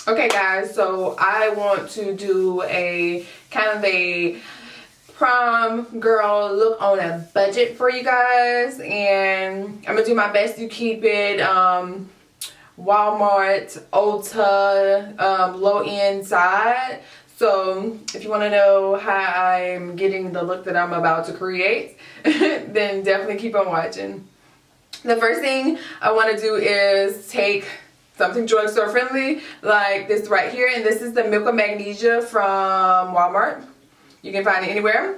Okay guys, so I want to do a kind of a prom girl look on a budget for you guys, and I'm gonna do my best to keep it Walmart, Ulta, low end side. So if you want to know how I'm getting the look that I'm about to create, then definitely keep on watching. The first thing I want to do is take something drugstore friendly like this right here, and this is the Milk of Magnesia from Walmart. You can find it anywhere.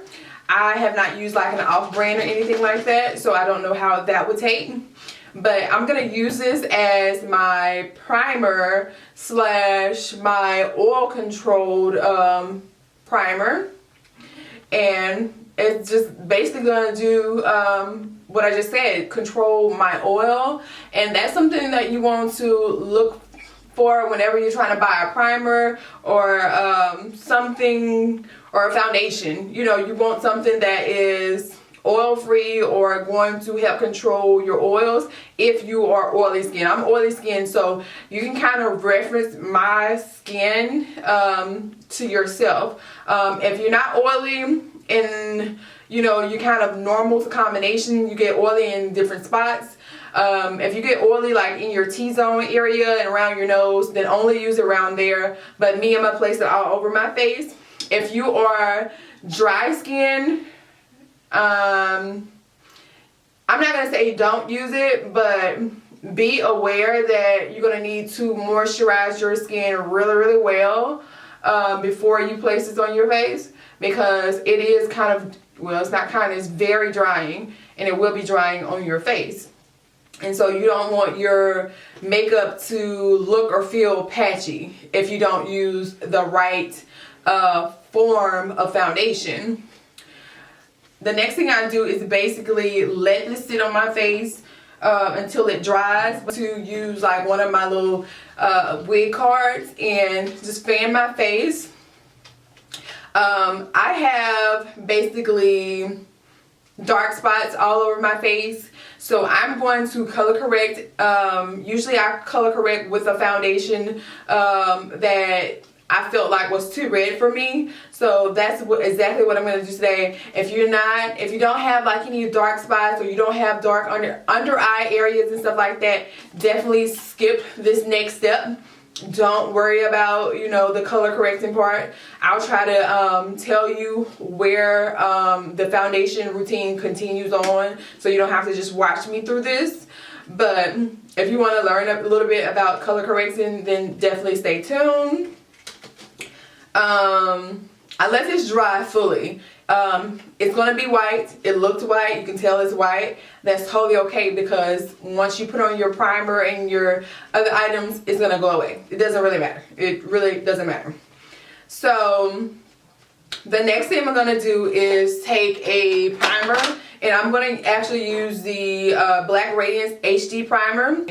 I have not used like an off-brand or anything like that, so I don't know how that would take. But I'm going to use this as my primer slash my oil controlled primer. And it's just basically going to do what I just said, control my oil. And that's something that you want to look for whenever you're trying to buy a primer or something, or a foundation. You know, you want something that is oil free or going to help control your oils if you are oily skin. I'm oily skin, so you can kind of reference my skin to yourself. If you're not oily and you know you're kind of normal to combination, you get oily in different spots. If you get oily like in your T-zone area and around your nose, then only use it around there. But me, I'm gonna place it all over my face. If you are dry skin, I'm not going to say don't use it, but be aware that you're going to need to moisturize your skin really, really well before you place this on your face, because it is kind of, well, it's not kind of, it's very drying, and it will be drying on your face. And so you don't want your makeup to look or feel patchy if you don't use the right form of foundation. The next thing I do is basically let this sit on my face until it dries. To use like one of my little wig cards and just fan my face. I have basically dark spots all over my face, so I'm going to color correct. Usually I color correct with a foundation that I felt like was too red for me. So that's exactly what I'm going to do today. If you don't have like any dark spots, or you don't have dark under eye areas and stuff like that, definitely skip this next step. Don't worry about, you know, the color correcting part. I'll try to tell you where the foundation routine continues on, so you don't have to just watch me through this. But if you want to learn a little bit about color correcting, then definitely stay tuned. I let this dry fully. It's going to be white. It looked white. You can tell it's white. That's totally okay, because once you put on your primer and your other items, it's going to go away. It doesn't really matter. It really doesn't matter. So the next thing I'm going to do is take a primer, and I'm going to actually use the Black Radiance HD primer.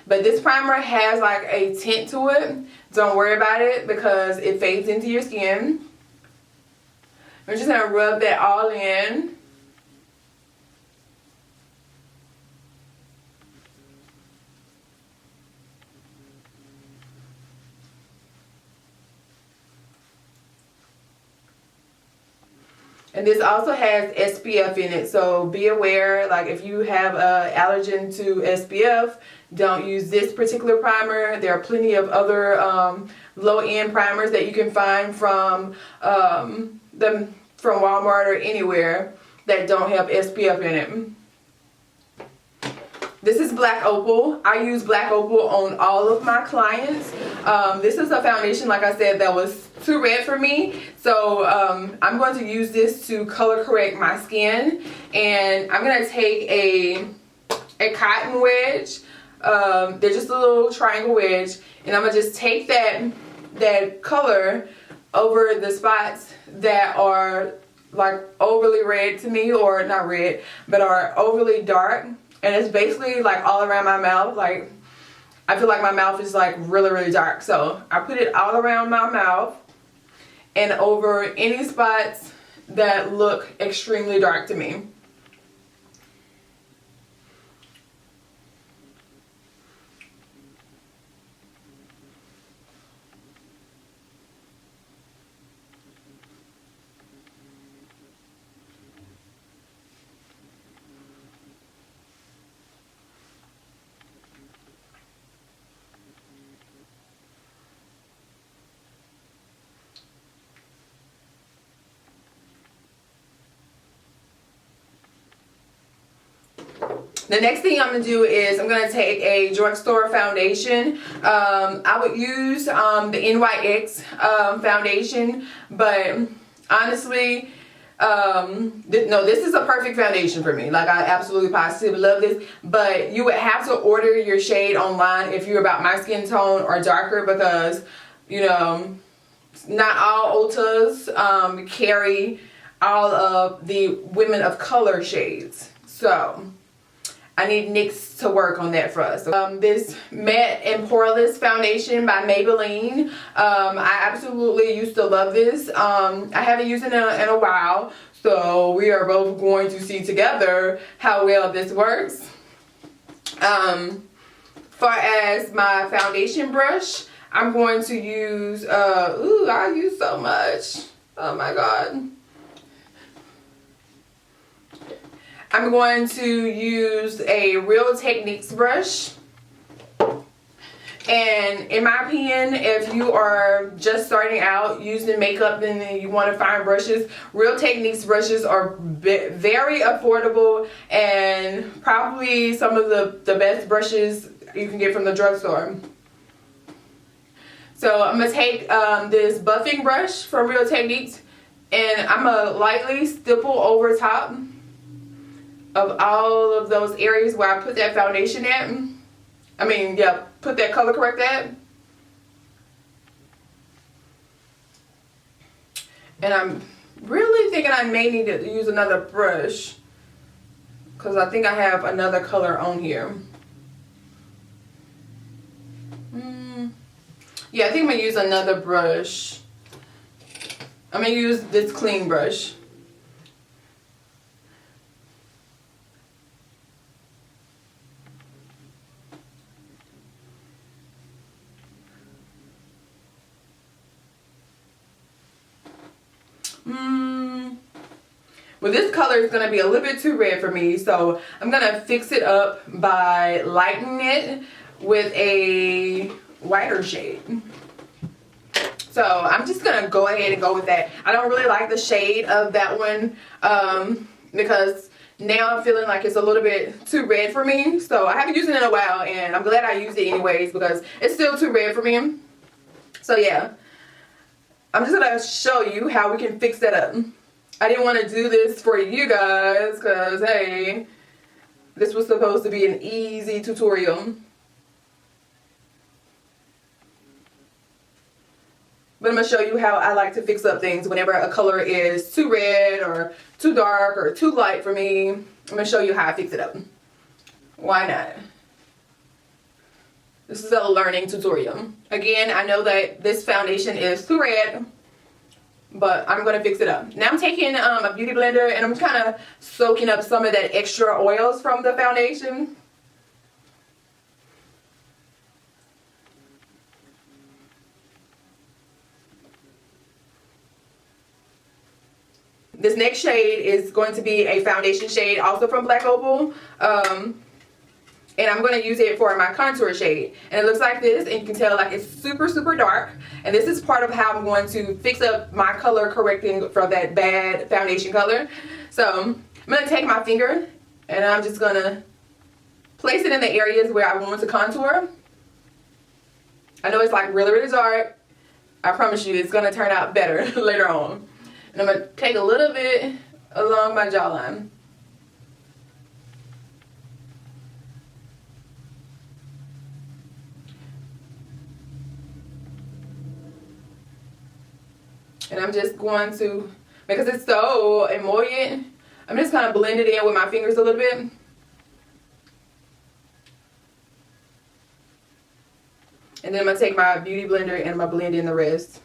But this primer has like a tint to it. Don't worry about it, because it fades into your skin. I'm just going to rub that all in. And this also has SPF in it, so be aware, like if you have an allergen to SPF, don't use this particular primer. There are plenty of other low-end primers that you can find from Walmart or anywhere that don't have SPF in it. This is Black Opal. I use Black Opal on all of my clients. This is a foundation, like I said, that was too red for me. So I'm going to use this to color correct my skin. And I'm going to take a cotton wedge. They're just a little triangle wedge. And I'm going to just take that color over the spots that are like overly red to me, or not red, but are overly dark. And it's basically like all around my mouth. Like, I feel like my mouth is like really, really dark. So I put it all around my mouth and over any spots that look extremely dark to me. The next thing I'm going to do is I'm going to take a drugstore foundation. I would use the NYX foundation, but honestly, no, this is a perfect foundation for me. Like, I absolutely positively love this, but you would have to order your shade online if you're about my skin tone or darker, because, you know, not all Ultas carry all of the women of color shades. So I need NYX to work on that for us. This Matte and Poreless Foundation by Maybelline. I absolutely used to love this. I haven't used it in a while, so we are both going to see together how well this works. Far as my foundation brush, I'm going to use, ooh, I use so much. Oh my God. I'm going to use a Real Techniques brush. And in my opinion, if you are just starting out using makeup and you want to find brushes, Real Techniques brushes are very affordable and probably some of the best brushes you can get from the drugstore. So I'm going to take this buffing brush from Real Techniques, and I'm going to lightly stipple over top of all of those areas where I put that foundation at. I mean, yeah, put that color correct at. And I'm really thinking I may need to use another brush, because I think I have another color on here. Yeah, I think I'm going to use another brush. I'm going to use this clean brush. Well, this color is going to be a little bit too red for me, so I'm going to fix it up by lightening it with a whiter shade. So I'm just going to go ahead and go with that. I don't really like the shade of that one because now I'm feeling like it's a little bit too red for me. So I haven't used it in a while, and I'm glad I used it anyways because it's still too red for me. So yeah, I'm just going to show you how we can fix that up. I didn't want to do this for you guys because, hey, this was supposed to be an easy tutorial. But I'm going to show you how I like to fix up things whenever a color is too red or too dark or too light for me. I'm going to show you how I fix it up. Why not? This is a learning tutorial. Again, I know that this foundation is too red, but I'm going to fix it up. Now I'm taking a beauty blender and I'm kind of soaking up some of that extra oils from the foundation. This next shade is going to be a foundation shade also from Black Opal. And I'm going to use it for my contour shade. And it looks like this, and you can tell like it's super, super dark. And this is part of how I'm going to fix up my color correcting for that bad foundation color. So I'm going to take my finger and I'm just going to place it in the areas where I want to contour. I know it's like really, really dark. I promise you it's going to turn out better later on. And I'm going to take a little bit along my jawline. And I'm just going to, because it's so emollient, I'm just kind of blend it in with my fingers a little bit. And then I'm going to take my beauty blender and I'm going to blend in the rest.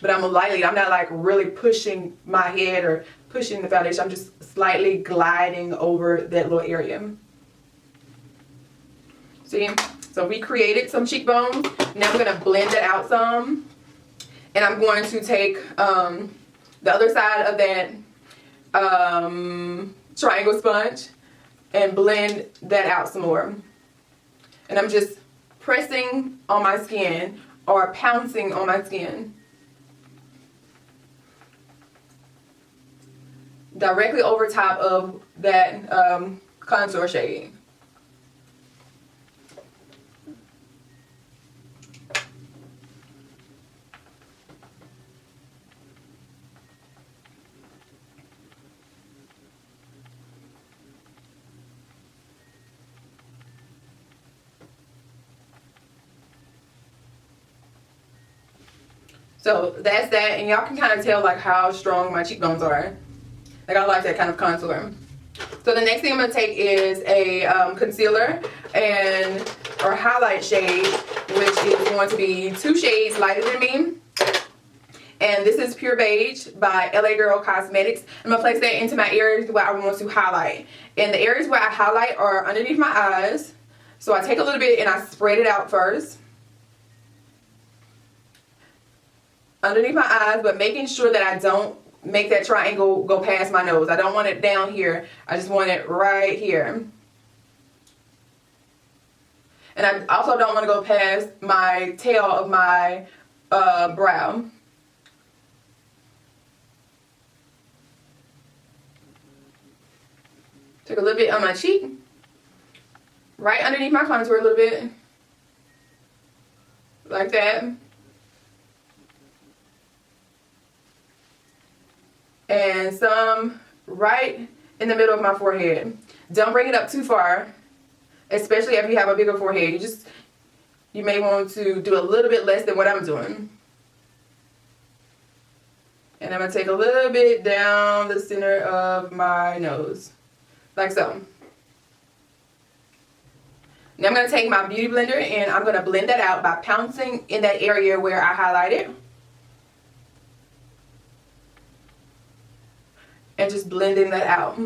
But I'm lightly, I'm not like really pushing my head or pushing the foundation. I'm just slightly gliding over that little area. See? So we created some cheekbones. Now we're going to blend it out some. And I'm going to take the other side of that triangle sponge and blend that out some more. And I'm just pressing on my skin or pouncing on my skin. directly over top of that contour shade. So that's that, and y'all can kind of tell like how strong my cheekbones are. Like I like that kind of contour. So the next thing I'm going to take is a concealer or highlight shade, which is going to be 2 shades lighter than me. And this is Pure Beige by LA Girl Cosmetics. I'm going to place that into my areas where I want to highlight. And the areas where I highlight are underneath my eyes. So I take a little bit and I spread it out first. Underneath my eyes, but making sure that I don't make that triangle go past my nose. I don't want it down here. I just want it right here. And I also don't want to go past my tail of my brow. Take a little bit on my cheek. Right underneath my contour a little bit. Like that. And some right in the middle of my forehead. Don't bring it up too far, especially if you have a bigger forehead. You may want to do a little bit less than what I'm doing. And I'm going to take a little bit down the center of my nose, like so. Now I'm going to take my beauty blender and I'm going to blend that out by pouncing in that area where I highlighted. And just blending that out.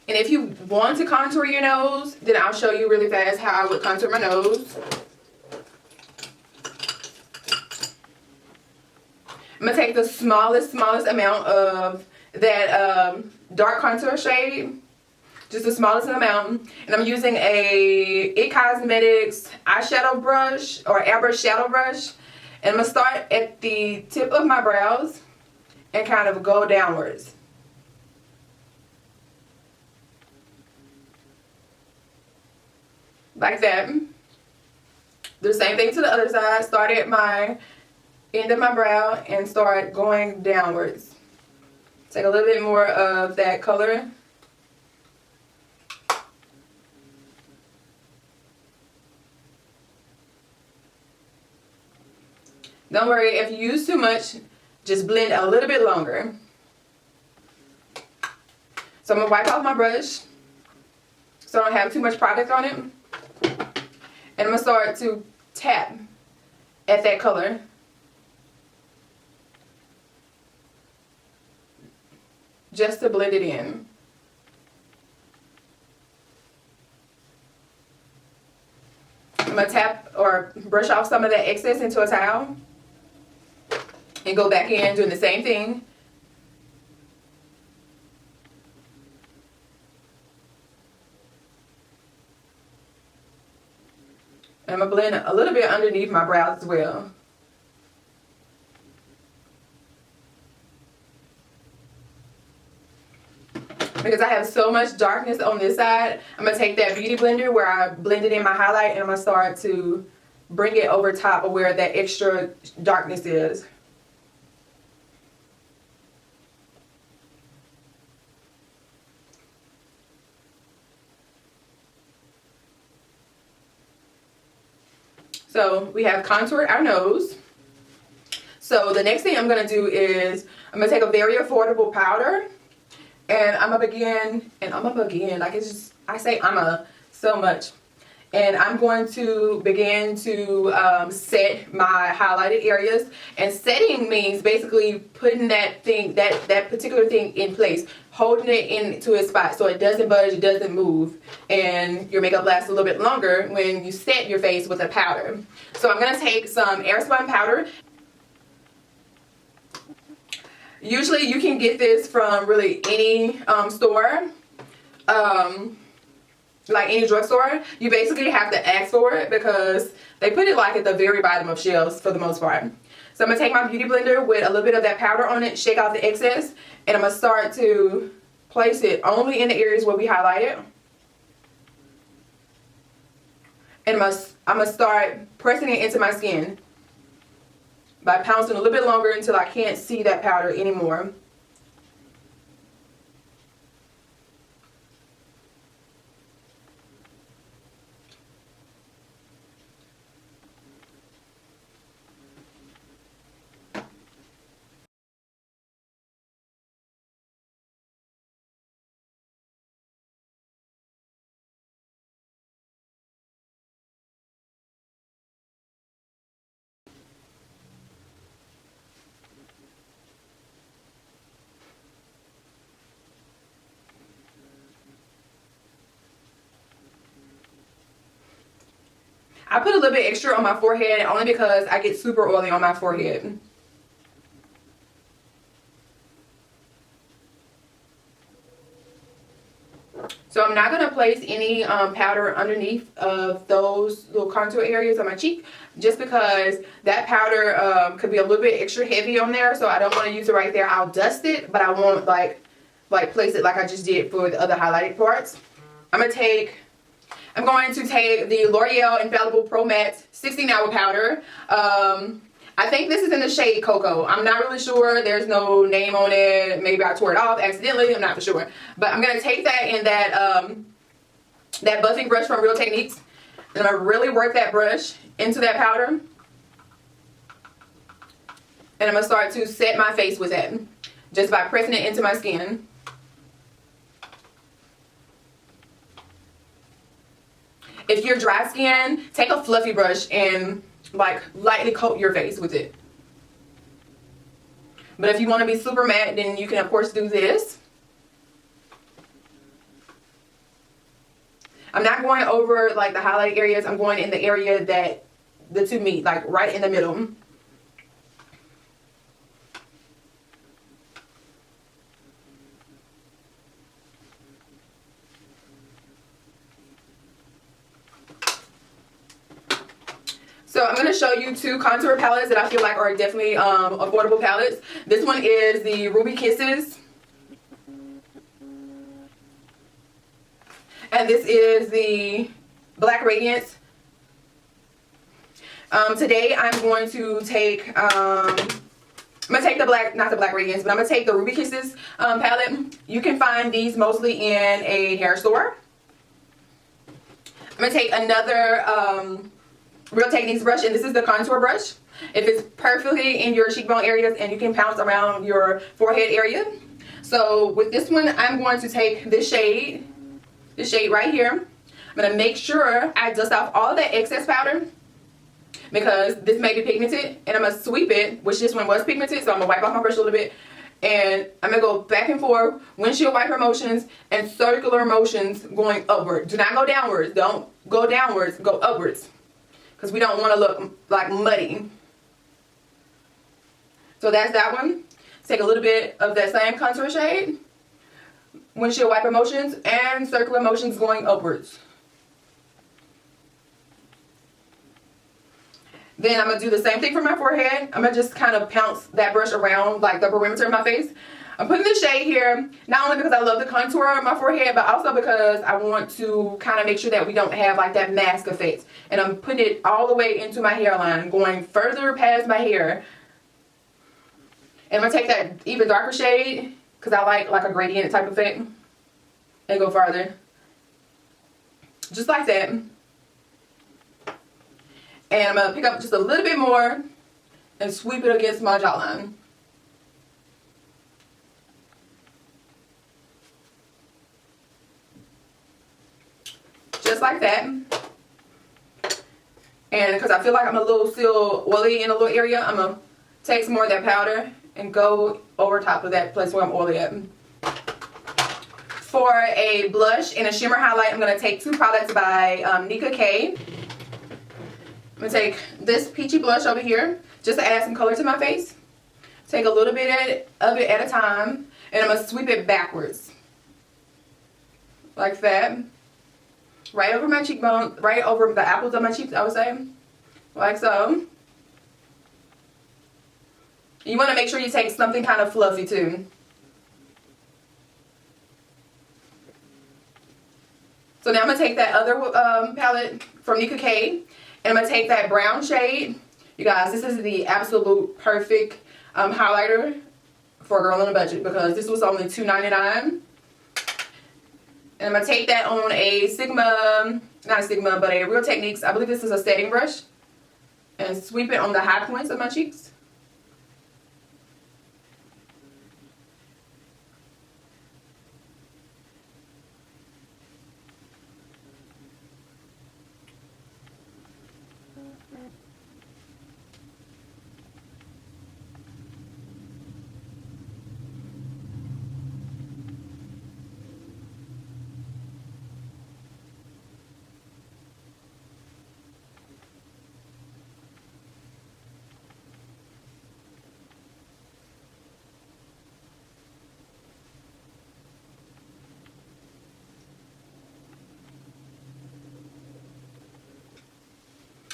And if you want to contour your nose, then I'll show you really fast how I would contour my nose. I'm going to take the smallest amount of that dark contour shade. Just the smallest amount. And I'm using a It Cosmetics eyeshadow brush or airbrush shadow brush. And I'm going to start at the tip of my brows and kind of go downwards. Like that. Do the same thing to the other side. Start at my end of my brow and start going downwards. Take a little bit more of that color. Don't worry, if you use too much, just blend a little bit longer. So I'm going to wipe off my brush so I don't have too much product on it. And I'm going to start to tap at that color. Just to blend it in. I'm going to tap or brush off some of that excess into a towel. And go back in doing the same thing. And I'm going to blend a little bit underneath my brows as well. Because I have so much darkness on this side, I'm going to take that beauty blender where I blended in my highlight and I'm going to start to bring it over top of where that extra darkness is. So we have contoured our nose. So the next thing I'm going to do is I'm going to take a very affordable powder, and I'm going to begin, like it's just, I say so much. And I'm going to begin to set my highlighted areas. And setting means basically putting that thing, that particular thing in place, holding it into its spot so it doesn't budge, it doesn't move, and your makeup lasts a little bit longer when you set your face with a powder. So I'm going to take some airspun powder. Usually you can get this from really any store. Like any drugstore. You basically have to ask for it because they put it like at the very bottom of shelves for the most part. So I'm going to take my beauty blender with a little bit of that powder on it, shake out the excess, and I'm going to start to place it only in the areas where we highlighted. And I'm going to start pressing it into my skin by pouncing a little bit longer until I can't see that powder anymore. I put a little bit extra on my forehead only because I get super oily on my forehead. So I'm not going to place any powder underneath of those little contour areas on my cheek, just because that powder could be a little bit extra heavy on there. So I don't want to use it right there. I'll dust it, but I won't like place it like I just did for the other highlighted parts. I'm going to take the L'Oreal Infallible Pro Matte 16-hour powder. I think this is in the shade Cocoa. I'm not really sure. There's no name on it. Maybe I tore it off accidentally. I'm not for sure. But I'm going to take that in that buffing brush from Real Techniques. And I'm going to really work that brush into that powder. And I'm going to start to set my face with that, just by pressing it into my skin. If you're dry skin, take a fluffy brush and like lightly coat your face with it. But if you want to be super matte, then you can of course do this. I'm not going over like the highlight areas. I'm going in the area that the two meet, like right in the middle. So I'm going to show you two contour palettes that I feel like are definitely affordable palettes. This one is the Ruby Kisses. And this is the Black Radiance. Today I'm going to take, the black, not the Black Radiance, but I'm going to take the Ruby Kisses palette. You can find these mostly in a hair store. I'm going to take another Real Techniques brush, and this is the contour brush. It fits perfectly in your cheekbone areas, and you can pounce around your forehead area. So with this one, I'm going to take this shade right here. I'm going to make sure I dust off all of that excess powder, because this may be pigmented, and I'm going to sweep it, which this one was pigmented, so I'm going to wipe off my brush a little bit, and I'm going to go back and forth, windshield wiper motions and circular motions going upward. Do not go downwards. Don't go downwards, go upwards, because we don't want to look like muddy. So that's that one. Take a little bit of that same contour shade, windshield wiper motions and circular motions going upwards. Then I'm going to do the same thing for my forehead. I'm going to just kind of pounce that brush around like the perimeter of my face. I'm putting this shade here, not only because I love the contour of my forehead, but also because I want to kind of make sure that we don't have like that mask effect. And I'm putting it all the way into my hairline, going further past my hair. And I'm going to take that even darker shade, because I like a gradient type effect, and go farther. Just like that. And I'm going to pick up just a little bit more and sweep it against my jawline. Just like that. And because I feel like I'm a little still oily in a little area, I'm going to take some more of that powder and go over top of that place where I'm oily at. For a blush and a shimmer highlight, I'm going to take two products by Nika K. I'm going to take this peachy blush over here just to add some color to my face. Take a little bit of it at a time, and I'm going to sweep it backwards. Like that. Right over my cheekbone, right over the apples of my cheeks, I would say. Like so. You want to make sure you take something kind of fluffy too. So now I'm going to take that other palette from Nika K. And I'm going to take that brown shade. You guys, this is the absolute perfect highlighter for a girl on a budget, because this was only $2.99. And I'm going to take that on a Sigma, not a Sigma, but a Real Techniques, I believe this is a setting brush. And sweep it on the high points of my cheeks.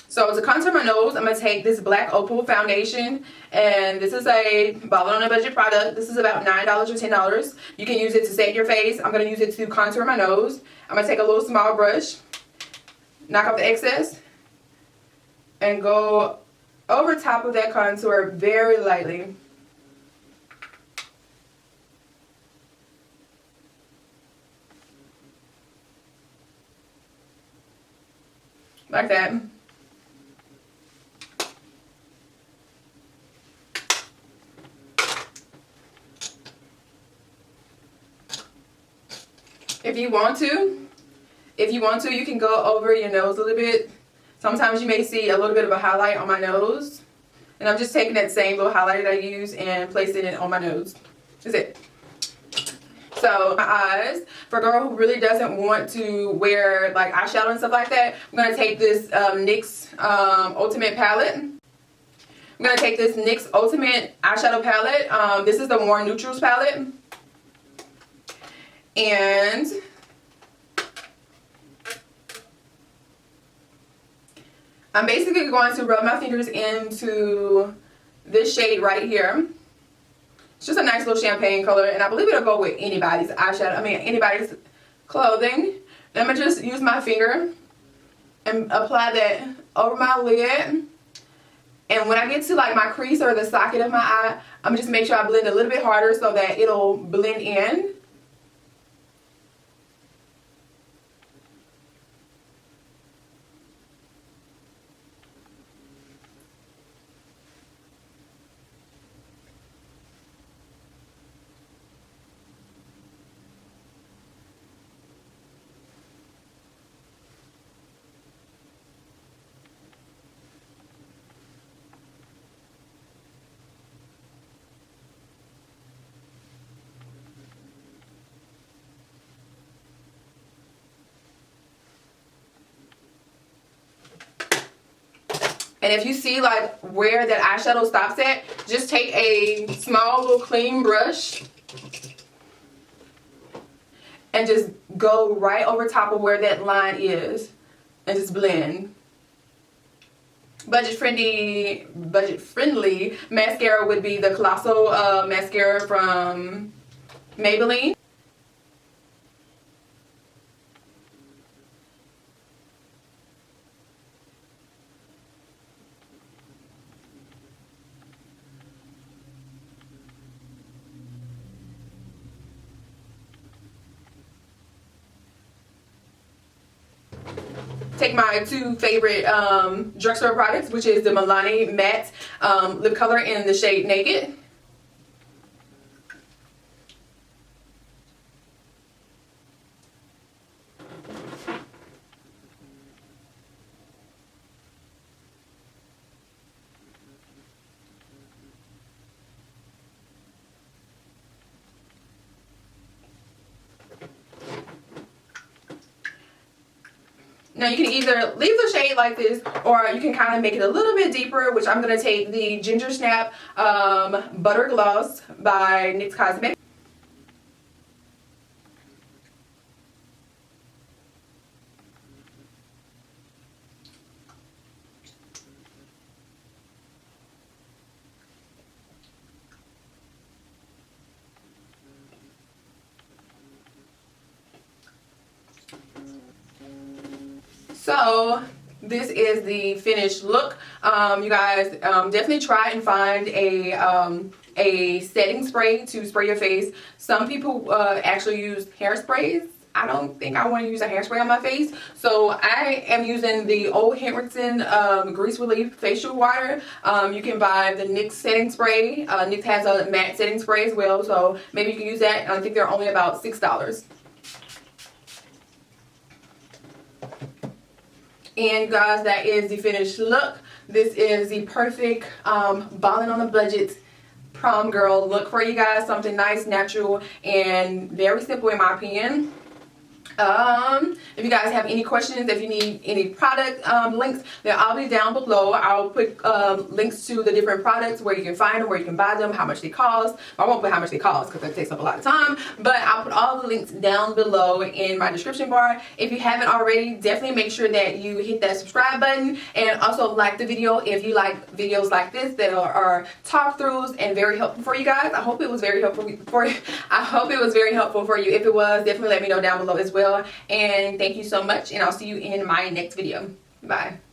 So to contour my nose, I'm going to take this Black Opal foundation, and this is a Ballin' on a Budget product. This is about $9 or $10. You can use it to set your face. I'm going to use it to contour my nose. I'm going to take a little small brush, knock off the excess, and go over top of that contour very lightly. Like that. If you want to, you can go over your nose a little bit. Sometimes you may see a little bit of a highlight on my nose. And I'm just taking that same little highlight that I use and placing it on my nose. That's it. So my eyes, for a girl who really doesn't want to wear like eyeshadow and stuff like that, I'm going to take this NYX Ultimate palette. I'm going to take this NYX Ultimate eyeshadow palette. This is the Warm Neutrals palette. And I'm basically going to rub my fingers into this shade right here. It's just a nice little champagne color, and I believe it'll go with anybody's eyeshadow, anybody's clothing. And I'm going to just use my finger and apply that over my lid. And when I get to like my crease or the socket of my eye, I'm going to just make sure I blend a little bit harder so that it'll blend in. And if you see like where that eyeshadow stops at, just take a small little clean brush and just go right over top of where that line is and just blend. Budget friendly mascara would be the Colossal mascara from Maybelline. take my two favorite drugstore products, which is the Milani Matte Lip Color in the shade Naked. Now you can either leave the shade like this, or you can kind of make it a little bit deeper, which I'm going to take the Ginger Snap Butter Gloss by NYX Cosmetics. So this is the finished look. You guys definitely try and find a setting spray to spray your face. Some people actually use hairsprays. I don't think I want to use a hairspray on my face, so I am using the Old Henriksen Grease Relief Facial Water. You can buy the NYX setting spray. NYX has a matte setting spray as well, so maybe you can use that. I think they're only about $6. And guys, that is the finished look. This is the perfect balling on a budget prom girl look for you guys. Something nice, natural, and very simple in my opinion. If you guys have any questions, if you need any product links, they'll all be down below. I'll put links to the different products, where you can find them, where you can buy them, how much they cost. I won't put how much they cost because that takes up a lot of time, but I'll put all the links down below in my description bar. If you haven't already, definitely make sure that you hit that subscribe button, and also like the video if you like videos like this that are talk throughs and very helpful for you guys. I hope it was very helpful for you. I hope it was very helpful for you. If it was, definitely let me know down below as well. And thank you so much, and I'll see you in my next video. Bye.